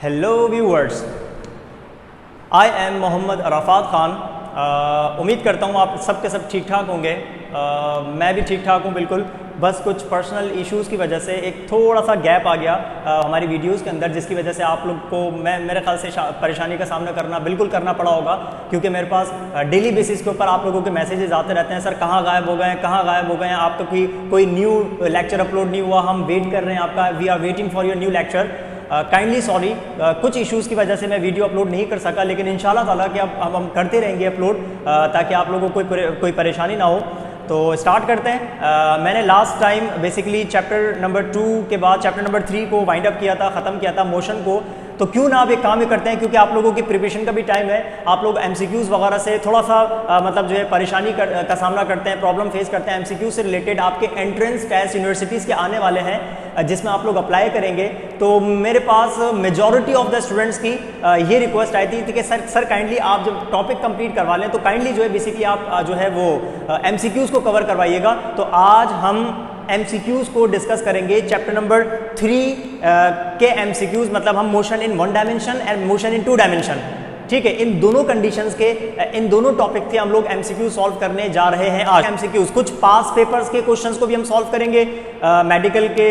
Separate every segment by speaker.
Speaker 1: Hello viewers, I am Mohammad Arafat Khan. उम्मीद करता हूँ आप सब के सब ठीक ठाक होंगे। मैं भी ठीक ठाक हूँ बिल्कुल। बस कुछ पर्सनल इश्यूज़ की वजह से एक थोड़ा सा गैप आ गया हमारी वीडियोज़ के अंदर, जिसकी वजह से आप लोग को मेरे ख्याल से परेशानी का सामना बिल्कुल करना पड़ा होगा, क्योंकि मेरे पास डेली बेसिस के ऊपर आप लोगों के मैसेजेस आते रहते हैं, सर कहाँ गायब हो गए हैं, कहाँ गायब हो गए हैं, आपका कोई न्यू लेक्चर अपलोड नहीं हुआ, हम वेट कर रहे हैं आपका, we are waiting for your new lecture. Kindly sorry, कुछ इश्यूज़ की वजह से मैं वीडियो अपलोड नहीं कर सका, लेकिन इंशाल्लाह ताला कि अब हम करते रहेंगे अपलोड ताकि आप लोगों को कोई परेशानी ना हो। तो स्टार्ट करते हैं। मैंने last time basically chapter number 2 के बाद चैप्टर नंबर 3 को वाइंड अप किया था, ख़त्म किया था मोशन को। तो क्यों ना आप एक काम ही करते हैं, क्योंकि आप लोगों की प्रिपरेशन का भी टाइम है, आप लोग MCQs वगैरह से थोड़ा सा मतलब जो है परेशानी का सामना करते हैं, प्रॉब्लम फेस करते हैं। MCQ से रिलेटेड आपके एंट्रेंस टेस्ट यूनिवर्सिटीज़ के आने वाले हैं जिसमें आप लोग अप्लाई करेंगे। तो मेरे पास मेजॉरिटी ऑफ द स्टूडेंट्स की ये रिक्वेस्ट आई थी कि सर काइंडली आप जब टॉपिक कंप्लीट करवा लें तो काइंडली जो है बेसिकली आप जो है वो MCQs को कवर करवाइएगा। तो आज हम MCQs को डिस्कस करेंगे। चैप्टर नंबर 3 के MCQs, मतलब हम motion in 1 dimension and motion in 2 dimension, ठीक है, इन दोनों कंडीशंस के इन दोनों टॉपिक के हम लोग MCQ सॉल्व करने जा रहे हैं आज। MCQs कुछ पास पेपर्स के क्वेश्चंस को भी हम सॉल्व करेंगे। मेडिकल के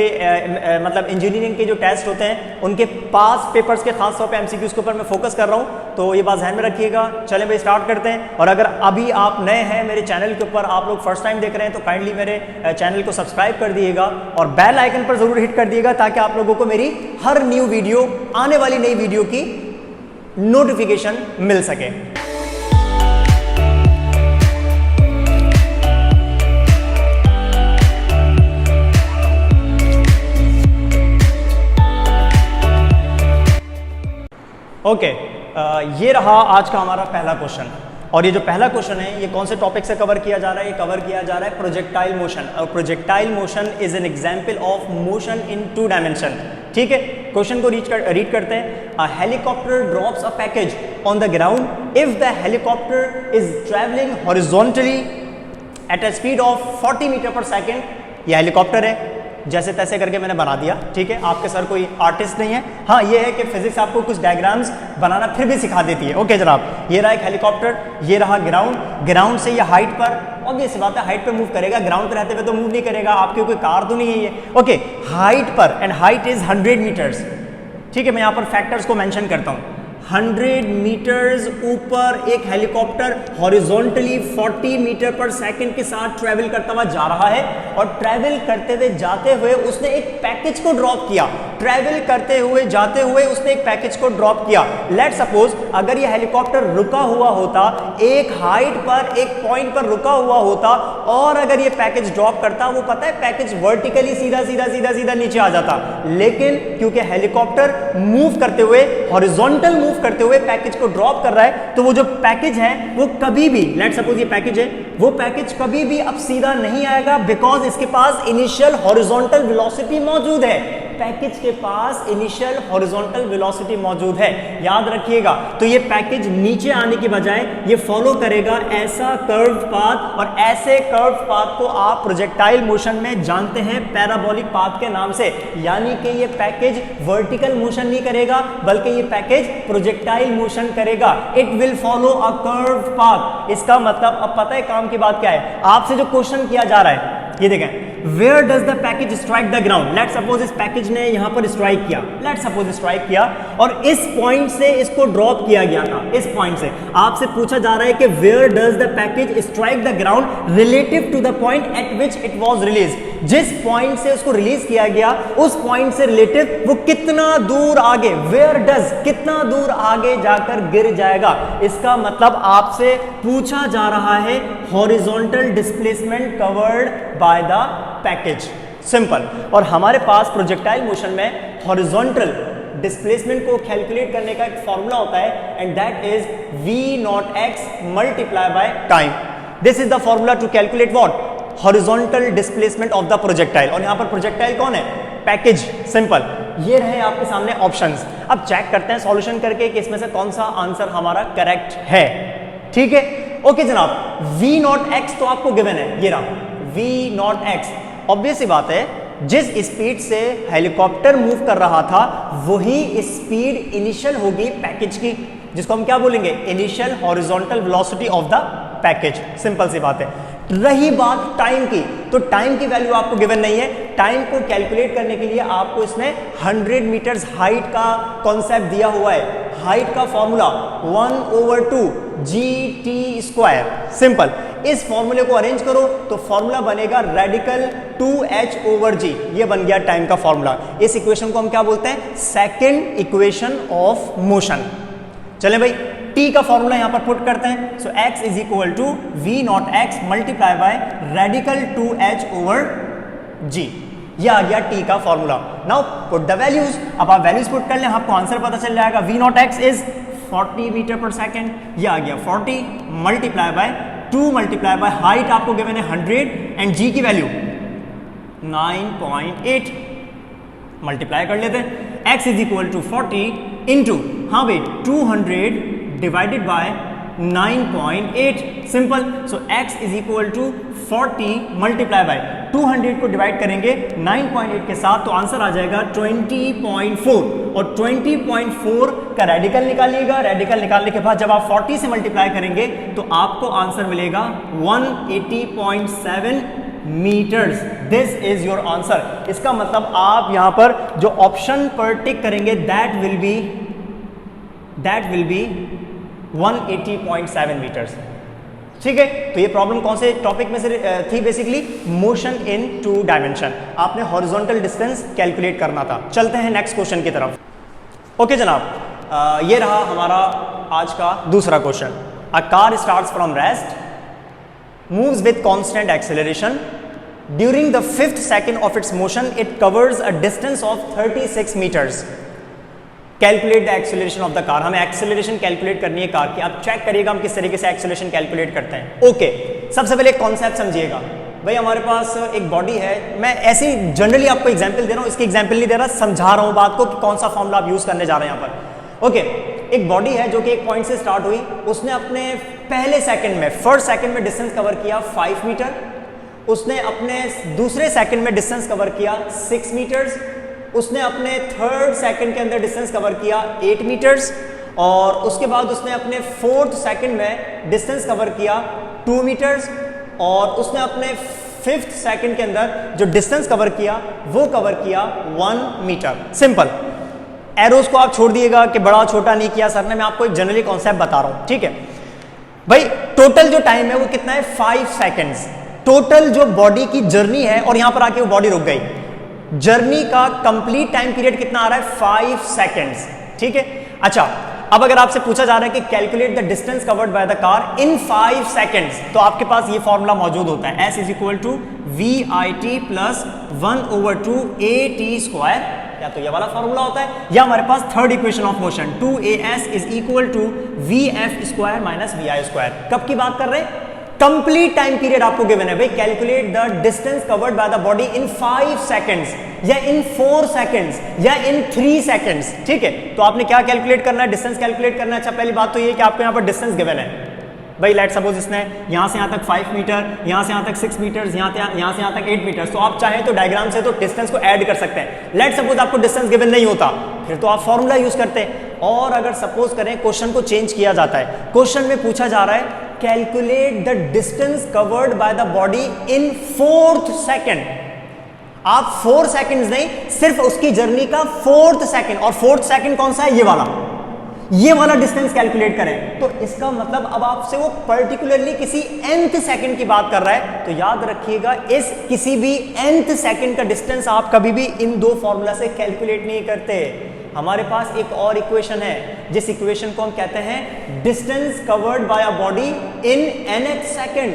Speaker 1: मतलब इंजीनियरिंग के जो टेस्ट होते हैं उनके पास पेपर्स के खास तौर पे MCQs के ऊपर मैं फोकस कर रहा हूँ, तो ये बात ध्यान में रखिएगा। चलें भाई स्टार्ट करते हैं। और अगर अभी आप नए हैं मेरे चैनल के ऊपर, आप लोग फर्स्ट टाइम देख रहे हैं, तो काइंडली मेरे चैनल को सब्सक्राइब कर दिएगा और बेल आइकन पर जरूर हिट कर दिएगा, ताकि आप लोगों को मेरी हर न्यू वीडियो, आने वाली नई वीडियो की नोटिफिकेशन मिल सके। ओके, ये रहा आज का हमारा पहला क्वेश्चन। और ये जो पहला क्वेश्चन है ये कौन से टॉपिक से कवर किया जा रहा है? ये कवर किया जा रहा है प्रोजेक्टाइल मोशन। और projectile motion is an example of motion in 2 dimension, ठीक है। क्वेश्चन को रीड करते हैं। A helicopter drops a package on the ground if the helicopter is travelling horizontally at a speed of 40 metre per second. ये helicopter है, जैसे तैसे करके मैंने बना दिया, ठीक है। आपके सर कोई आर्टिस्ट नहीं है। हाँ, ये है कि फिजिक्स आपको कुछ डायग्राम्स बनाना फिर भी सिखा देती है। ओके जनाब, ये रहा एक हेलीकॉप्टर, ये रहा ग्राउंड से ये हाइट पर, ऑब्वियस बात है हाइट पे मूव करेगा, ग्राउंड पे रहते हुए तो मूव नहीं करेगा, आपकी कोई कार तो नहीं है ये। ओके, हाइट पर, एंड हाइट इज 100 मीटर्स, ठीक है। मैं यहाँ पर फैक्टर्स को मेंशन करता हूँ। 100 मीटर्स ऊपर एक helicopter horizontally 40 metre per second के साथ ट्रैवल करता हुआ जा रहा है, और ट्रैवल करते हुए जाते हुए उसने एक पैकेज को ड्रॉप किया। ट्रैवल करते हुए जाते हुए उसने एक पैकेज को ड्रॉप किया। लेट सपोज अगर यह हेलीकॉप्टर रुका हुआ होता, एक हाइट पर एक पॉइंट पर रुका हुआ होता, और अगर ये पैकेज ड्रॉप करता, वो पता है पैकेज वर्टिकली सीधा नीचे आ जाता। लेकिन क्योंकि हेलीकॉप्टर मूव करते हुए, हॉरिजॉन्टल मूव करते हुए पैकेज को ड्रॉप कर रहा है, तो वो जो पैकेज है वो कभी भी, लेट सपोज ये पैकेज है, वो पैकेज कभी भी अब सीधा नहीं आएगा, बिकॉज इसके पास इनिशियल हॉरिजॉन्टल वेलोसिटी मौजूद है। पैकेज के पास इनिशियल हॉरिजॉन्टल वेलोसिटी मौजूद है, याद रखिएगा। तो ये पैकेज नीचे आने की बजाय ये फॉलो करेगा ऐसा कर्व पाथ, और ऐसे कर्व पाथ को आप प्रोजेक्टाइल मोशन में जानते हैं पैराबोलिक पाथ के नाम से। यानी कि ये पैकेज वर्टिकल मोशन नहीं करेगा, बल्कि ये पैकेज प्रोजेक्टाइल मोशन करेगा। It will follow a curve path. इसका मतलब अब पता है काम की बात क्या है। आपसे जो क्वेश्चन किया जा रहा है, ये देखें, where does the package strike the ground. Let suppose इस पैकेज ने यहां पर स्ट्राइक किया, लेट सपोज स्ट्राइक किया, और इस पॉइंट से इसको ड्रॉप किया गया था। इस पॉइंट से आपसे पूछा जा रहा है कि where does the package strike the ground relative to the point at which it was release. जिस पॉइंट से उसको रिलीज किया गया, उस पॉइंट से रिलेटिव वो कितना दूर आगे, वेयर डज, कितना दूर आगे जाकर गिर जाएगा। इसका मतलब आपसे पूछा जा रहा है horizontal displacement covered by the package, simple. और हमारे पास प्रोजेक्टाइल मोशन में हॉरिजॉन्टल डिस्प्लेसमेंट को कैलकुलेट करने का एक फॉर्मूला होता है, and that is v0x multiply by time. This is the formula to calculate what? Horizontal displacement of the projectile. और यहां पर प्रोजेक्टाइल कौन है? Package, simple. ये रहे आपके सामने ऑप्शंस। अब चेक करते हैं सॉल्यूशन करके कि इसमें से कौन सा आंसर हमारा करेक्ट है, ठीक है। ओके जनाब, v0x तो आपको गिवन है, ये रहा v0x। ऑब्वियस सी बात है जिस स्पीड से हेलीकॉप्टर मूव कर रहा था वही स्पीड इनिशियल होगी पैकेज की, जिसको हम क्या बोलेंगे, initial horizontal velocity of the package. Simple सी बात है। रही बात टाइम की, तो टाइम की वैल्यू आपको गिवन नहीं है। टाइम को कैलकुलेट करने के लिए आपको इसमें 100 मीटर्स हाइट का कॉन्सेप्ट दिया हुआ है। हाइट का फॉर्मूला 1/2 GT²। सिंपल, इस फॉर्मूले को अरेंज करो तो फॉर्मूला बनेगा रेडिकल 2h/g। ये बन गया टाइम का फॉर्मूला। इस इक्वेशन को हम क्या बोलते हैं, सेकेंड इक्वेशन ऑफ मोशन। चलें भाई, t का फॉर्मूला यहां पर पुट करते हैं। So x is equal to v0x multiply by radical 2h/g। ये आ गया t का फॉर्मूला। Now put the values. अब आप वैल्यूज पुट कर लें, आपको आंसर पता चल जाएगा। v0x is 40 metre per second, ये आ गया 40 multiply by 2 multiply by height आपको गिवन है 100 एंड g की वैल्यू 9.8। मल्टीप्लाई कर लेते हैं। x is equal to 40 into, हाँ भाई 200 divided by 9.8। Simple, so x is equal to 40 multiply by 200 को डिवाइड करेंगे 9.8 के साथ, तो आंसर आ जाएगा 20.4। और 20.4 का रेडिकल निकालिएगा। रेडिकल निकालने के बाद जब आप 40 से मल्टीप्लाई करेंगे तो आपको आंसर मिलेगा 180.7 metres. This is your answer. इसका मतलब आप यहां पर जो ऑप्शन पर टिक करेंगे दैट विल बी 180.7 मीटर्स। ठीक है, तो ये प्रॉब्लम कौन से टॉपिक में से थी, बेसिकली मोशन इन 2 डायमेंशन। आपने हॉरिजॉन्टल डिस्टेंस कैलकुलेट करना था। चलते हैं नेक्स्ट क्वेश्चन की तरफ। ओके जनाब, ये रहा हमारा आज का दूसरा question. A car starts from rest, moves with constant acceleration. During the 5th second of its motion, it covers a distance of 36 meters. Calculate the acceleration of the car. हमें acceleration calculate करनी है car की। अब check करिएगा हम किस तरीके से acceleration calculate करते हैं। ओके, सबसे पहले एक कॉन्सेप्ट समझिएगा। भाई हमारे पास एक बॉडी है, मैं ऐसे ही जनरली आपको एग्जाम्पल दे रहा हूँ, इसकी एग्जाम्पल नहीं दे रहा, समझा रहा हूँ बात को कि कौन सा फॉर्मूला आप यूज करने जा रहे हैं यहाँ पर। ओके, एक बॉडी है जो कि एक पॉइंट से स्टार्ट हुई, उसने अपने पहले सेकंड में, फर्स्ट सेकंड में डिस्टेंस कवर किया 5 मीटर, उसने अपने दूसरे सेकंड में डिस्टेंस कवर किया 6 मीटर्स, उसने अपने थर्ड सेकंड के अंदर डिस्टेंस कवर किया 8 मीटर्स, और उसके बाद उसने अपने फोर्थ सेकंड में डिस्टेंस कवर किया 2 मीटर्स, और उसने अपने फिफ्थ सेकंड के अंदर जो डिस्टेंस कवर किया वो कवर किया 1 मीटर। सिंपल, एरोज को आप छोड़ दिएगा कि बड़ा छोटा नहीं किया सर ने, मैं आपको एक जनरली कॉन्सेप्ट बता रहा हूं। ठीक है भाई, टोटल जो टाइम है वो कितना है, 5 सेकंड्स। टोटल जो बॉडी की जर्नी है, और यहां पर आके वो बॉडी रुक गई, जर्नी का कंप्लीट टाइम पीरियड कितना आ रहा है, 5 सेकंड्स। ठीक है, अच्छा अब अगर आपसे पूछा जा रहा है कि calculate the distance covered by the car in 5 seconds, तो आपके पास ये फॉर्मूला मौजूद होता है, s is equal to VIT plus 1/2 AT²। या तो ये वाला फॉर्मूला होता है, या हमारे पास third equation of motion 2AS is equal to VF² minus VI²। कब की बात कर रहे हैं, कंप्लीट टाइम पीरियड आपको गिवन है भाई। Calculate the distance covered by the body in 5 seconds, या इन 4 सेकंड्स, या इन 3 सेकंड्स। ठीक है, तो आपने क्या कैलकुलेट करना है, डिस्टेंस कैलकुलेट करना है। अच्छा पहली बात तो ये कि आपको यहाँ पर डिस्टेंस गिवन है भाई। लेट सपोज इसने यहाँ से यहाँ तक 5 मीटर, यहाँ से यहाँ तक 6 मीटर्स, यहाँ से यहाँ तक 8 मीटर्स, तो आप चाहें तो डायग्राम से तो डिस्टेंस को ऐड कर सकते हैं। लेट सपोज आपको डिस्टेंस गिवन नहीं होता, फिर तो आप फॉर्मूला यूज करते हैं। और अगर सपोज करें क्वेश्चन को चेंज किया जाता है, क्वेश्चन में पूछा जा रहा है calculate the distance covered by the body in 4th second, आप 4 सेकंड्स नहीं, सिर्फ उसकी जर्नी का 4th सेकंड, और 4th सेकंड कौन सा है, ये वाला डिस्टेंस कैलकुलेट करें। तो इसका मतलब अब आपसे वो पर्टिकुलरली किसी nth सेकंड की बात कर रहा है, तो याद रखिएगा इस किसी भी nth सेकंड का डिस्टेंस आप कभी भी इन 2 फॉर्मूला से कैलकुलेट नहीं करते। हमारे पास एक और इक्वेशन है, जिस इक्वेशन को हम कहते हैं distance covered bye a body in nth second,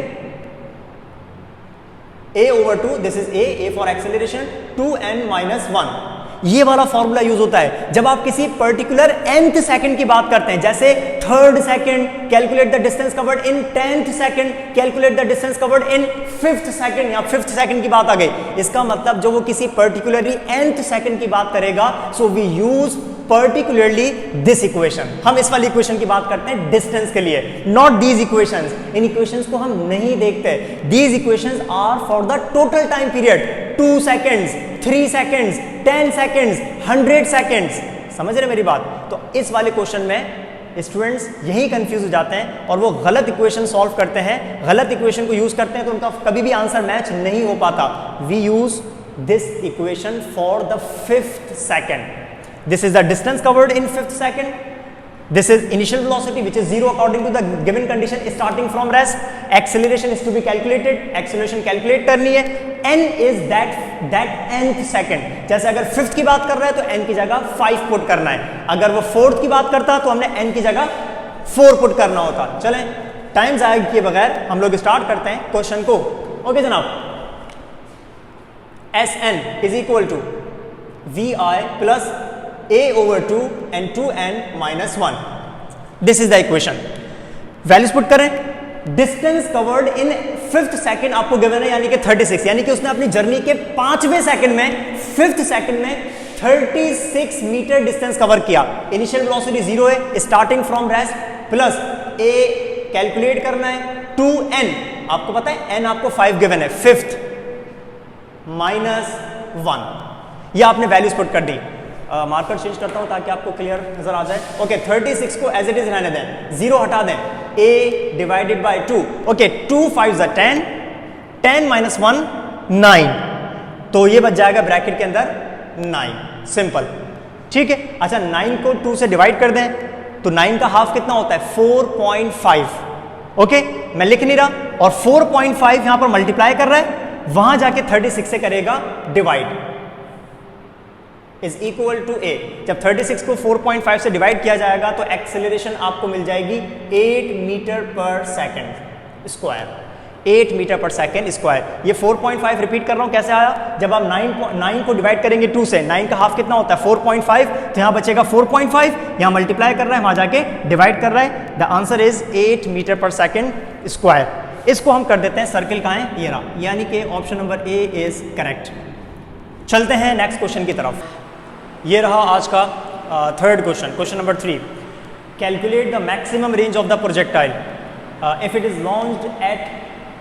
Speaker 1: A/2, this is A for acceleration, 2n-1। ये वाला फॉर्मूला यूज होता है जब आप किसी पर्टिकुलर nth सेकंड की बात करते हैं, जैसे 3rd second calculate the distance covered in 10th second, calculate the distance covered in 5th second, या 5th सेकंड की बात आ गई। इसका मतलब जो वो किसी पर्टिकुलरली nth सेकंड की बात करेगा, so we use particularly this equation. हम इस वाली इक्वेशन की बात करते हैं डिस्टेंस के लिए, नॉट दीज इक्वेशंस। इन इक्वेशंस को हम नहीं देखते। These equations are for the total time period 2 seconds, 3 seconds, 10 seconds, 100 seconds. समझ रहे मेरी बात? तो इस वाले क्वेश्चन में स्टूडेंट्स यही कंफ्यूज हो जाते हैं और वो गलत इक्वेशन सॉल्व करते हैं, गलत इक्वेशन को यूज करते हैं, तो उनका कभी भी आंसर मैच नहीं हो पाता। We use this equation for the 5th second. This is the distance covered in 5th second. This is initial velocity which is 0 according to the given condition starting from rest. Acceleration is to be calculated. Acceleration calculate करनी है. N is that nth second. जैसे अगर 5th की बात कर रहा है तो n की जगह 5 पुट करना है. अगर वो 4th की बात करता तो हमने n की जगह 4 पुट करना होता. चलें, टाइम ज़ाया किए बगैर हम लोग स्टार्ट करते हैं क्वेश्चन को. ओके जनाब, Sn is equal to Vi plus a over 2 and 2n minus 1. This is the equation. Values put करें. Distance covered in 5th second आपको गिवन है, यानी कि 36, यानी कि उसने अपनी जर्नी के 5वें सेकेंड में 5th सेकेंड में 36 मीटर डिस्टेंस कवर किया. इनिशियल वेलोसिटी 0 है, starting from rest, plus a calculate करना है, 2n आपको पता है, n आपको 5 गिवन है, 5th माइनस 1. ये आपने वैल्यूज पुट कर दी. मार्कर चेंज करता हूं ताकि आपको क्लियर नजर आ जाए. ओके, 36 को एज इट इज रहने दें, 0 हटा दें, a डिवाइडेड बाय 2. ओके, 2 5 ज़ा 10, 10 माइनस 1 9, तो ये बच जाएगा ब्रैकेट के अंदर 9. सिंपल, ठीक है. अच्छा, 9 को 2 से डिवाइड कर दें तो 9 का हाफ कितना होता है? 4.5. ओके, मैं लिख नहीं रहा, और 4.5 यहां पर मल्टीप्लाई कर रहा है, वहां जाके 36 से करेगा divide, is equal to a. जब 36 को 4.5 से डिवाइड किया जाएगा तो एक्सेलरेशन आपको मिल जाएगी 8 metre per second square. 8 metre per second square. ये 4.5 रिपीट कर रहा हूं, कैसे आया? जब आप 9 को डिवाइड करेंगे 2 से, 9 का हाफ कितना होता है? 4.5, तो यहां बचेगा 4.5, यहां मल्टीप्लाई कर रहा है, वहां जाके डिवाइड कर रहा है. The answer is 8 metre per second square. इसको हम कर देते हैं सर्किल कहाँ है? ये रहा, यानी कि option number A is correct. चलते हैं नेक्स्ट क्वेश्चन की तरफ. ये रहा आज का 3rd question. Question number 3, calculate the maximum range of the projectile if it is launched at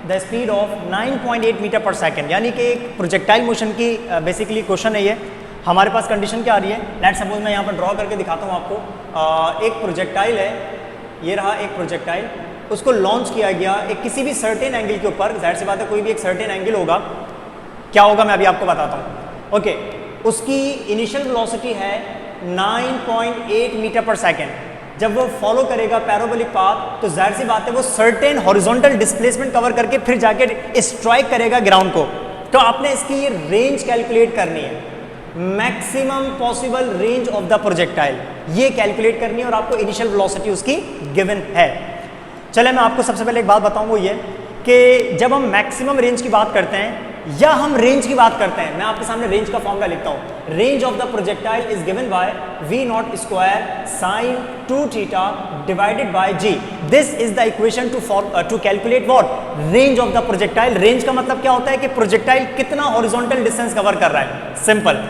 Speaker 1: the speed of 9.8 metre per second. यानी कि एक प्रोजेक्टाइल मोशन की बेसिकली क्वेश्चन है ये. हमारे पास कंडीशन क्या आ रही है? लेट सपोज मैं यहाँ पर ड्रॉ करके दिखाता हूँ आपको. एक प्रोजेक्टाइल है, ये रहा एक प्रोजेक्टाइल, उसको लॉन्च किया गया एक किसी भी सर्टेन एंगल के ऊपर. जाहिर सी बात है कोई भी एक सर्टेन एंगल होगा. क्या होगा मैं अभी आपको बताता हूँ. ओके, उसकी इनिशियल वेलोसिटी है 9.8 मीटर पर सेकेंड. जब वो फॉलो करेगा पैराबोलिक पाथ तो जाहिर सी बात है वो सर्टेन हॉरिजॉन्टल डिस्प्लेसमेंट कवर करके फिर जाके स्ट्राइक करेगा ग्राउंड को. तो आपने इसकी ये रेंज कैलकुलेट करनी है, maximum possible range of the projectile, ये कैलकुलेट करनी है, और आपको इनिशियल वेलोसिटी उसकी गिवन है. चले, मैं आपको सबसे पहले एक बात बताऊं, वो ये कि जब हम मैक्सिमम रेंज की बात करते हैं या हम रेंज की बात करते हैं, मैं आपके सामने रेंज का फॉर्मूला लिखता हूं. Range of the projectile is given by v not square sine 2 theta divided by g. This is the equation two calculate what? Range of the projectile. Range का मतलब क्या होता है कि प्रोजेक्टाइल कितना हॉरिजॉन्टल डिस्टेंस कवर कर रहा है. सिंपल.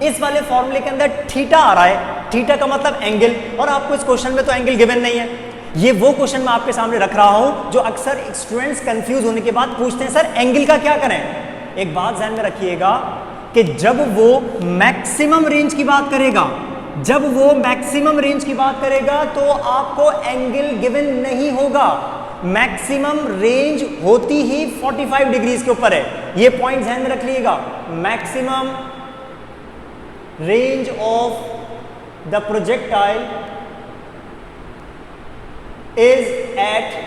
Speaker 1: इस वाले फॉर्मूले के अंदर थीटा आ रहा है, थीटा का मतलब एंगल, और आपको इस क्वेश्चन में तो एंगल गिवन नहीं है. ये वो क्वेश्चन मैं आपके सामने रख रहा हूं जो अक्सर स्टूडेंट्स कंफ्यूज होने के बाद पूछते हैं, सर एंगल का क्या करें. एक बात ध्यान में रखिएगा कि जब वो मैक्सिमम रेंज की बात करेगा, जब वो मैक्सिमम रेंज की बात करेगा तो आपको एंगल गिवन नहीं होगा. मैक्सिमम रेंज होती ही 45 डिग्रीज के ऊपर है. ये पॉइंट ध्यान में रख लीजिएगा. Maximum range of the projectile is at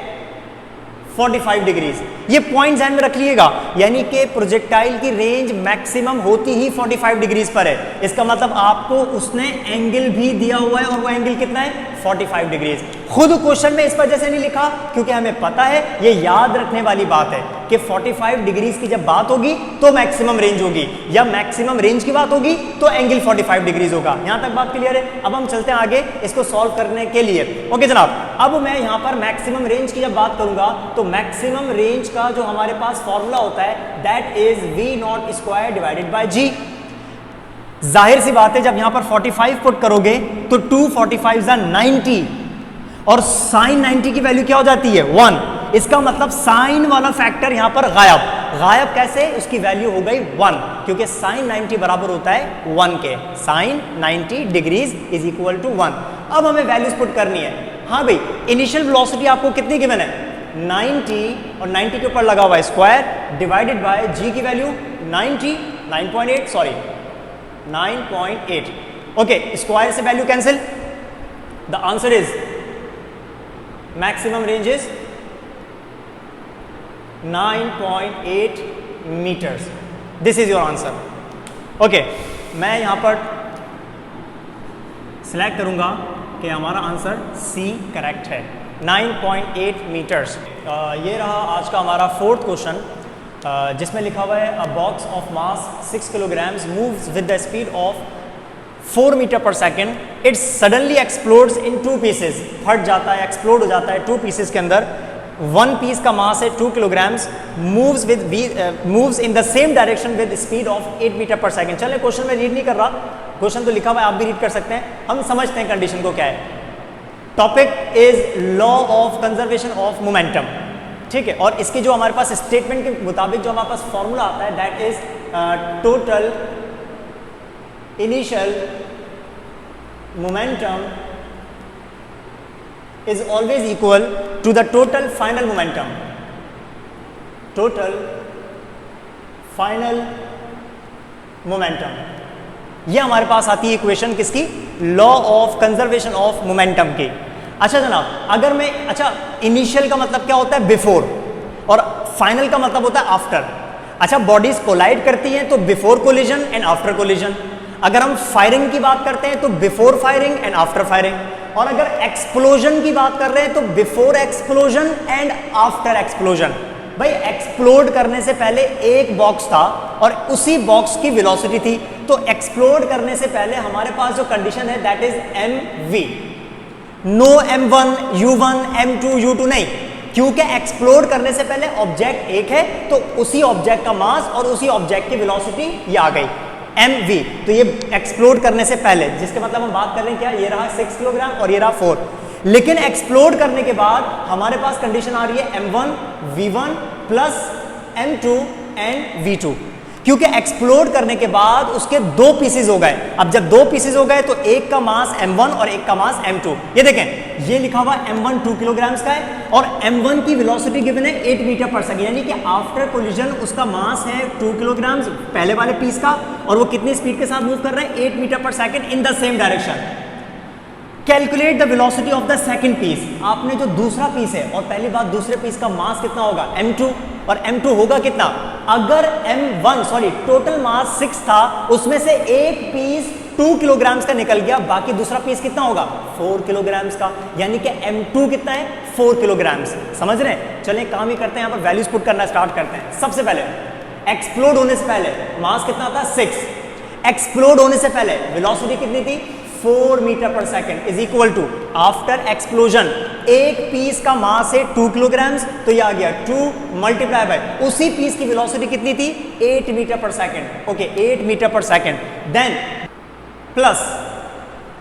Speaker 1: 45 degrees. ये पॉइंट ध्यान में रख लीजिएगा, यानी कि प्रोजेक्टाइल की रेंज मैक्सिमम होती ही 45 डिग्रीज पर है. इसका मतलब आपको उसने एंगल भी दिया हुआ है, और वो एंगल कितना है? 45 डिग्रीज. खुद क्वेश्चन में इस वजह से नहीं लिखा क्योंकि हमें पता है, ये याद रखने वाली बात है कि 45 डिग्रीज की जब बात होगी तो मैक्सिमम रेंज होगी, या मैक्सिमम रेंज की बात होगी तो एंगल 45 डिग्रीज होगा. यहां तक बात क्लियर है. अब हम चलते हैं आगे इसको सॉल्व करने के लिए. ओके जनाब, अब मैं यहां पर मैक्सिमम रेंज की जब बात करूंगा तो मैक्सिमम रेंज का जो हमारे पास फॉर्मूला होता है that is v not square divided bye g. जाहिर सी बात है जब यहां पर 45 पुट करोगे तो 2 45 ज़ा 90, और साइन 90 की वैल्यू क्या हो जाती है? 1. इसका मतलब साइन वाला फैक्टर यहां पर गायब. गायब कैसे? उसकी वैल्यू हो गई 1, क्योंकि साइन 90 बराबर होता है 1 के, sine 90 degrees is equal to 1। अब हमें वैल्यूज पुट करनी है। हाँ भाई, इनिशियल वेलोसिटी आपको कितनी गिवन है? 90, और 90 के ऊपर लगा हुआ है स्क्वायर डिवाइडेड बाय जी की वैल्यू 90, 9.8 सॉरी 9.8। ओके, स्क्वायर से value cancel, the answer is maximum range is 9.8 metres. This is your answer. Okay, मैं यहां पर सिलेक्ट करूंगा कि हमारा आंसर सी करेक्ट है, 9.8 मीटर्स। ये रहा आज का हमारा फोर्थ क्वेश्चन, जिसमें लिखा हुआ है a box of mass 6 kilograms moves with the speed of 4 metre per second. It suddenly explodes in 2 pieces, फट जाता है, एक्सप्लोड हो जाता है 2 पीसेस के अंदर। 1 पीस का मास है 2 kilograms, moves in the same direction with speed of 8 metre per second. चलिए, क्वेश्चन में रीड नहीं कर रहा, क्वेश्चन तो लिखा हुआ है, आप भी रीड कर सकते हैं। हम समझते हैं कंडीशन को क्या है। Topic is law of conservation of momentum, ठीक है। और इसकी जो हमारे पास स्टेटमेंट के मुताबिक जो हमारे पास फॉर्मूला आता है, that is total initial momentum is always equal to the total final momentum, total final momentum। ये हमारे पास आती है इक्वेशन किसकी? Law of conservation of momentum की। अच्छा जनाब, अगर मैं, अच्छा इनिशियल का मतलब क्या होता है? बिफोर, और फाइनल का मतलब होता है आफ्टर। अच्छा, बॉडीज कोलाइड करती हैं तो before collision and after collision. अगर हम फायरिंग की बात करते हैं तो before firing and after firing. और अगर एक्सप्लोजन की बात कर रहे हैं तो before explosion and after explosion. भाई, एक्सप्लोड करने से पहले एक बॉक्स था और उसी बॉक्स की वेलोसिटी थी, तो एक्सप्लोड करने से पहले हमारे पास जो कंडीशन है that is mv, no m1 u1 m2 u2 नहीं, क्योंकि एक्सप्लोड करने से पहले ऑब्जेक्ट एक है तो उसी ऑब्जेक्ट का मास और उसी ऑब्जेक्ट की वेलोसिटी ये आ गई mv। तो ये एक्सप्लोड करने से पहले, जिसके मतलब हम बात कर रहे हैं क्या, ये रहा 6 किलोग्राम और ये रहा 4। लेकिन एक्सप्लोड करने के बाद हमारे पास कंडीशन आ रही है m1 v1 plus m2 and v2, क्योंकि एक्सप्लोड करने के बाद उसके 2 पीसेस हो गए। अब जब 2 पीसेस हो गए तो एक का मास m1 और एक का मास m2। ये देखें, ये लिखा हुआ m1 2 किलोग्राम्स का है और m1 की वेलोसिटी गिवन है 8 मीटर पर सेकेंड, यानी कि आफ्टर कोलिजन उसका मास है 2 किलोग्राम्स पहले वाले पीस का, और वो कितनी स्पीड के साथ मूव कर रहे हैं? 8 metre per second in the same direction. Calculate the velocity of the second piece. आपने जो दूसरा पीस है, और पहली बात दूसरे पीस का मास कितना होगा? m2, और m2 होगा कितना? अगर m1 सॉरी टोटल मास 6 था, उसमें से एक पीस 2 किलोग्राम्स का निकल गया, बाकी दूसरा पीस कितना होगा? 4 किलोग्राम्स का, यानी कि m2 कितना है? 4 किलोग्राम्स। समझ रहे हैं? चलिए काम ही करते हैं, यहाँ पर वैल्यूज पुट करना स्टार्ट करते हैं। सबसे पहले एक्सप्लोड होने से पहले मास कितना था? 6। एक्सप्लोड होने से पहले वेलोसिटी कितनी थी? 4 metre per second is equal to after explosion एक पीस का मास है 2 किलोग्राम्स, तो ये आ गया 2 मल्टीप्लाई बाय उसी पीस की वेलोसिटी कितनी थी? 8 metre per second. Okay, 8 metre per second. Then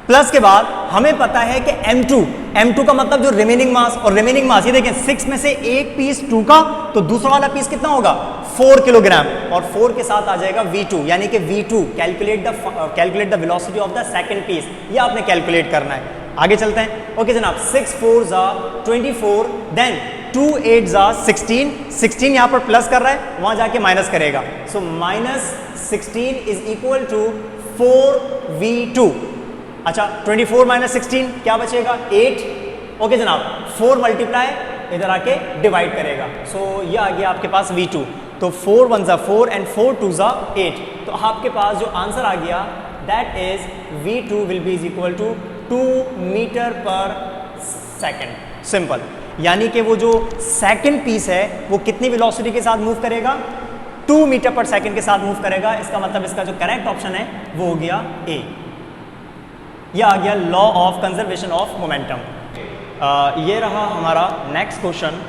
Speaker 1: plus के बाद हमें पता है कि m2 का मतलब जो रिमेनिंग मास, और रिमेनिंग मास ये देखें 6 में से एक पीस 2 का, तो दूसरा वाला पीस कितना होगा? 4 किलोग्राम, और 4 के साथ आ जाएगा v2, यानी कि v2 calculate the velocity of the second piece, ये आपने कैलकुलेट करना है। आगे चलते हैं। ओके जनाब, 6 4 जा 24, देन 2 8 जा 16, 16 यहाँ पर प्लस कर रहा है, वहां जाके माइनस करेगा, so minus 16 is equal to 4v2। अच्छा, 24 माइनस 16 क्या बचेगा? 8। ओके जनाब, 4 मल्टीप्लाई इधर आके डिवाइड करेगा, सो ये आ गया आपके पास v2। तो 4 1 जा 4 एंड 4 2 जा 8, तो आपके पास जो आंसर आ गया that is v2 will be is equal to 2 metre per second. Simple, यानी कि वो जो सेकंड पीस है वो कितनी वेलोसिटी के साथ मूव करेगा? 2 मीटर पर सेकेंड के साथ मूव करेगा। इसका मतलब इसका जो करेक्ट ऑप्शन है वो हो गया ए। यह आ गया law of conservation of momentum. ये रहा हमारा नेक्स्ट क्वेश्चन,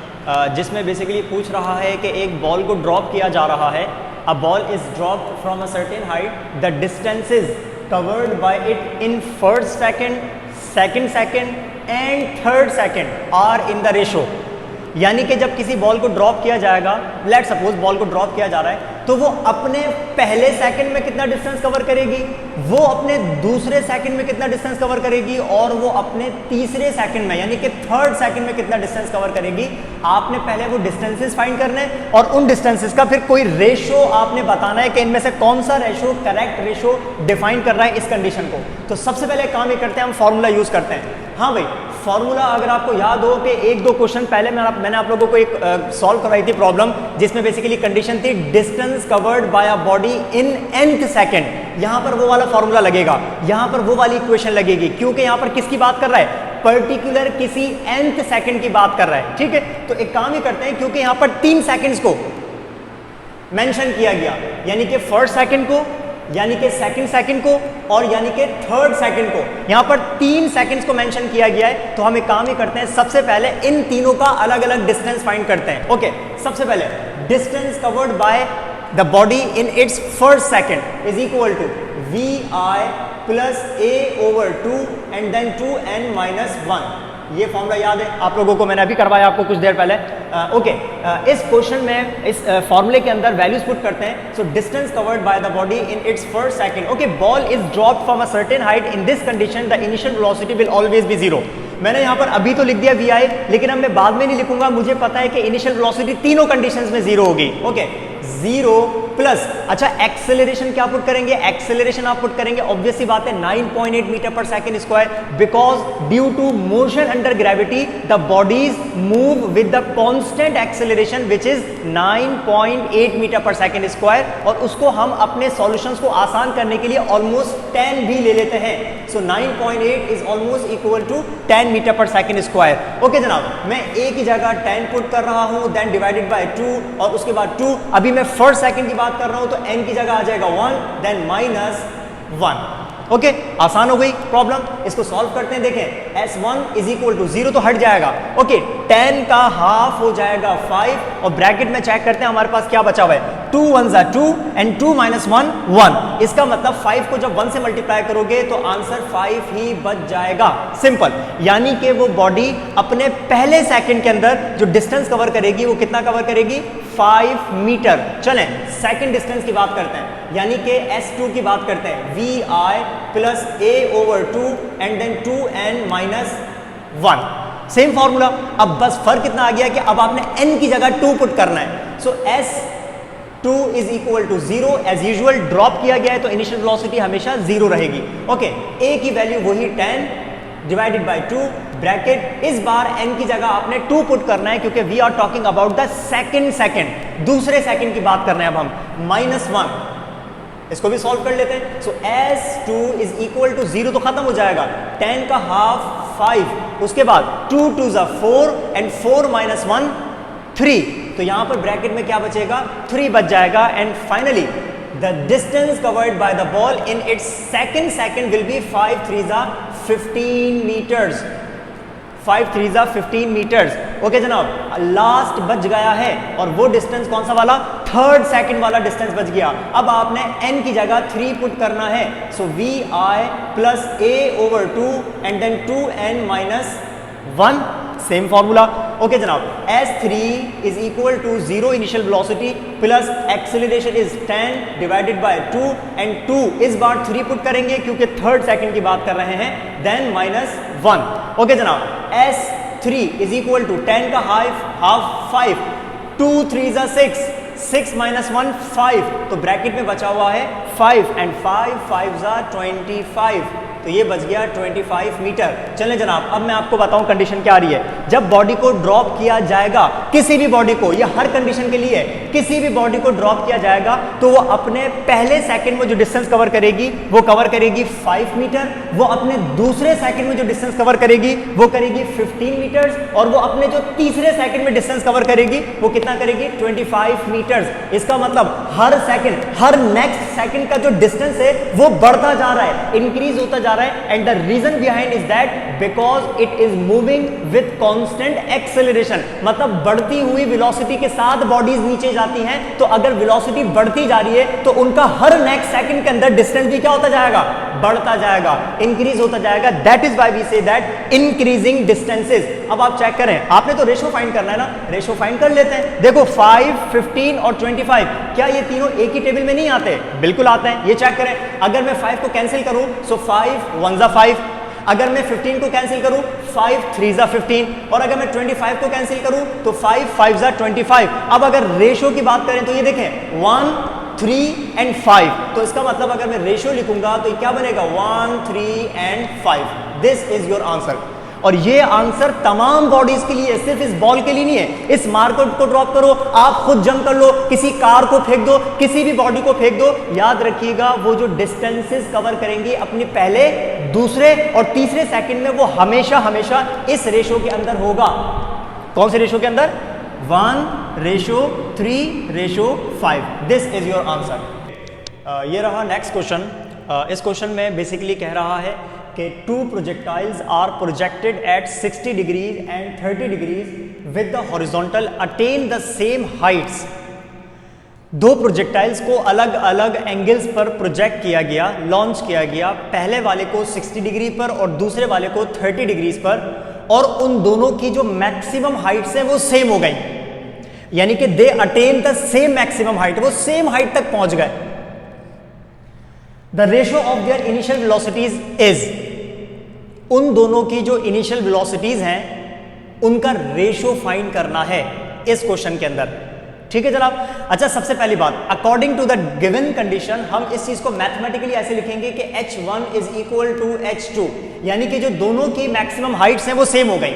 Speaker 1: जिसमें बेसिकली पूछ रहा है कि एक बॉल को ड्रॉप किया जा रहा है। A ball is dropped from a certain height, the distances covered by it in first second, second second and third second are in the ratio. यानी कि जब किसी बॉल को ड्रॉप किया जाएगा, लेट सपोज बॉल को ड्रॉप किया जा रहा है, तो वो अपने पहले सेकंड में कितना डिस्टेंस कवर करेगी, वो अपने दूसरे सेकंड में कितना डिस्टेंस कवर करेगी, और वो अपने तीसरे सेकंड में यानी कि थर्ड सेकंड में कितना डिस्टेंस कवर करेगी। आपने पहले वो डिस्टेंसेस फाइंड करने और उन डिस्टेंसेस का फिर कोई रेशो आपने बताना है कि इनमें से कौन सा रेशो करेक्ट रेशो डिफाइन कर रहा है इस कंडीशन को। तो सबसे पहले काम ये करते हैं, हम फॉर्मूला यूज करते हैं। हाँ भाई, फॉर्मूला अगर आपको याद हो कि एक दो क्वेश्चन पहले मैंने आप लोगों को एक सॉल्व करवाई थी प्रॉब्लम, जिसमें बेसिकली कंडीशन थी distance covered bye a body in nth second. यहां पर वो वाला फॉर्मूला लगेगा, यहां पर वो वाली इक्वेशन लगेगी, क्योंकि यहां पर किसकी बात कर रहा है, पर्टिकुलर किसी nth सेकंड की बात कर रहा है। ठीक है, तो एक काम ही करते हैं, क्योंकि यहां पर 3 सेकंड्स को मेंशन किया गया, यानी कि फर्स्ट सेकंड को, यानी कि सेकंड सेकंड को, और यानी कि थर्ड सेकंड को, यहां पर 3 सेकंड्स को मेंशन किया गया है। तो हम एक काम ही करते हैं, सबसे पहले इन तीनों का अलग अलग डिस्टेंस फाइंड करते हैं। ओके, सबसे पहले distance covered by the body in its first second is equal to vi plus a over 2 and then 2n-1। ये फॉर्मूला याद है आप लोगों को, मैंने अभी करवाया आपको कुछ देर पहले। ओके, इस क्वेश्चन में इस फॉर्मूले के अंदर वैल्यूज पुट करते हैं। So distance covered by the body in its first second. Okay, ball is dropped from a certain height, in this condition the initial velocity will always be 0। मैंने यहाँ पर अभी तो लिख दिया vi, लेकिन अब मैं बाद में नहीं लिखूंगा, मुझे पता है कि इनिशियल वेलोसिटी तीनों कंडीशंस में 0 होगी। ओके, 0 प्लस, अच्छा एक्सेलरेशन क्या पुट करेंगे, एक्सेलरेशन आप पुट करेंगे ऑब्वियस सी बात है 9.8 metre per second square, because due to motion under gravity the bodies move with the constant acceleration which is 9.8 metre per second square, और उसको हम अपने सॉल्यूशंस को आसान करने के लिए ऑलमोस्ट 10 भी ले लेते हैं। So 9.8 is almost equal to 10 metre per second square. Okay जनाब, मैं एक ही जगह 10 पुट कर रहा हूं, देन डिवाइडेड बाय 2, और उसके बाद 2, अभी मैं फर्स्ट सेकंड की बात कर रहा हूं तो n की जगह आ जाएगा 1, देन -1। ओके, आसान हो गई प्रॉब्लम, इसको सॉल्व करते हैं। देखें, s1 इज इक्वल टू 0 तो हट जाएगा। ओके, 10 का हाफ हो जाएगा 5, और ब्रैकेट में चेक करते हैं हमारे पास क्या बचा हुआ है, 2 1 ज़ा 2 एंड 2 - 1 1। इसका मतलब 5 को जब 1 से मल्टीप्लाई करोगे तो आंसर 5 ही बच जाएगा। सिंपल, यानी कि वो बॉडी अपने पहले सेकंड के अंदर जो डिस्टेंस कवर करेगी वो कितना कवर करेगी, 5 मीटर। चलें सेकंड डिस्टेंस की बात करते हैं, यानी कि s2 की बात करते हैं, vi plus a over 2 and then 2n-1। Same formula, अब बस फर्क कितना आ गया कि अब आपने n की जगह 2 पुट करना है। So s2 is equal to 0, as usual drop किया गया है तो इनिशियल वेलोसिटी हमेशा 0 रहेगी। ओके, a की वैल्यू वही 10 डिवाइडेड बाय 2, ब्रैकेट, इस बार n की जगह आपने 2 पुट करना है, क्योंकि we are talking about the second, दूसरे सेकंड की बात कर रहे हैं अब हम, -1। इसको भी सॉल्व कर लेते हैं। सो s2 इज इक्वल टू 0 तो खत्म हो जाएगा, 10 का हाफ 5, उसके बाद 2 2 ज़ा 4 एंड 4 - 1 3, तो यहां पर ब्रैकेट में क्या बचेगा, 3 बच जाएगा। And finally the distance covered by the ball in its second will be 5 3 ज़ा 15 मीटर्स, 5 3 ज़ा 15 मीटर्स। ओके जनाब, लास्ट बच गया है, और वो डिस्टेंस कौन सा वाला, थर्ड सेकंड वाला डिस्टेंस बच गया। अब आपने n की जगह 3 पुट करना है। So vi plus a over 2 and then 2n-1, same formula. Okay जनाब, s3 is equal to 0 initial velocity plus acceleration is 10 divided by 2 and 2 इस बार 3 पुट करेंगे क्योंकि थर्ड सेकंड की बात कर रहे हैं, देन -1। ओके जनाब, s3 इज इक्वल टू 10 का हाफ 5, 2 3 ज़ा 6 6 - 1 5, तो ब्रैकेट में बचा हुआ है 5 एंड 5 5 ज़ा 25, तो ये बच गया 25 मीटर। चलें जनाब, अब मैं आपको बताऊं कंडीशन क्या आ रही है। जब बॉडी को ड्रॉप किया जाएगा, किसी भी बॉडी को, ये हर कंडीशन के लिए है, किसी भी बॉडी को ड्रॉप किया जाएगा तो वो अपने पहले सेकंड में जो डिस्टेंस कवर करेगी वो कवर करेगी 5 मीटर, वो अपने दूसरे सेकंड में जो डिस्टेंस कवर करेगी वो करेगी 15 मीटर्स, और वो अपने जो तीसरे सेकंड में डिस्टेंस कवर करेगी वो कितना करेगी, 25 मीटर्स। इसका मतलब हर सेकंड, हर नेक्स्ट सेकंड का जो डिस्टेंस है वो बढ़ता जा रहा है, इंक्रीज होता जा रहा है। And the reason behind is that because it is moving with constant acceleration, मतलब बढ़ती हुई वेलोसिटी के साथ बॉडीज नीचे जाती हैं, तो अगर वेलोसिटी बढ़ती जा रही है तो उनका हर नेक्स्ट सेकंड के अंदर डिस्टेंस भी क्या होता जाएगा, बढ़ता जाएगा, इंक्रीज होता जाएगा। That is why we say that increasing distances. अब आप चेक करें, आपने तो रेशो फाइंड करना है ना, रेशो फाइंड कर लेते हैं। देखो 5, 15 और 25, क्या ये तीनों एक ही टेबल में नहीं आते? बिल्कुल आते हैं। ये चेक करें, अगर मैं 5 को कैंसिल करूं सो 5 1 जा 5, अगर मैं 15 को कैंसिल करूं 5 3 जा 15, और अगर मैं 25 को कैंसिल करूं तो 5 5 जा 25। अब अगर रेशो की बात करें तो ये देखें 1 3 एंड 5, तो इसका मतलब अगर मैं रेशो लिखूंगा तो ये क्या बनेगा 1 3 and 5। This is your answer. और ये आंसर तमाम बॉडीज के लिए, सिर्फ इस बॉल के लिए नहीं है। इस मार्कर को ड्रॉप करो, आप खुद जंप कर लो, किसी कार को फेंक दो, किसी भी बॉडी को फेंक दो, याद रखिएगा वो जो डिस्टेंसेस कवर करेंगी अपने पहले, दूसरे और तीसरे सेकंड में, वो हमेशा हमेशा इस रेशो के अंदर होगा। कौन से रेशो के अंदर? 1:3:5। This is your answer. ये रहा नेक्स्ट क्वेश्चन। इस क्वेश्चन में बेसिकली कह रहा है कि 2 projectiles are projected at 60 degrees and 30 degrees with the horizontal attain the same heights। 2 projectiles को अलग अलग एंगल्स पर प्रोजेक्ट किया गया, लॉन्च किया गया, पहले वाले को 60 डिग्री पर और दूसरे वाले को 30 डिग्रीज पर, और उन दोनों की जो मैक्सिमम हाइट्स है वो सेम हो गई, यानी कि they attain the same maximum height, वो सेम हाइट तक पहुंच गए। The ratio of their initial velocities is, उन दोनों की जो इनिशियल वेलोसिटीज हैं उनका रेशो फाइंड करना है इस क्वेश्चन के अंदर। ठीक है जनाब। अच्छा, सबसे पहली बात, according to the given condition हम इस चीज को मैथमेटिकली ऐसे लिखेंगे कि h1 is equal to h2, यानी कि जो दोनों की मैक्सिमम हाइट्स हैं वो सेम हो गई,